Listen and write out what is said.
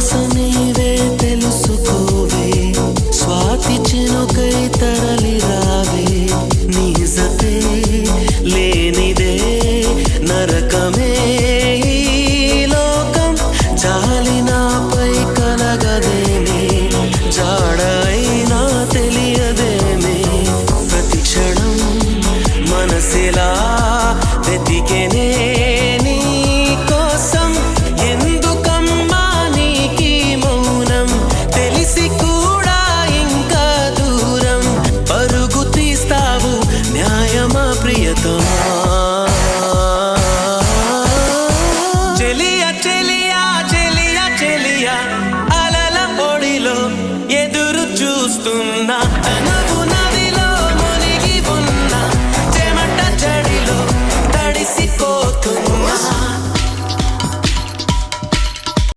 శ్వాస నీవే తెలుసుకోవే, స్వాతి చినుకై తరలి రావే, నీ జతే లేనిదే నరకమే ఈ లోకం, జాలి నాపై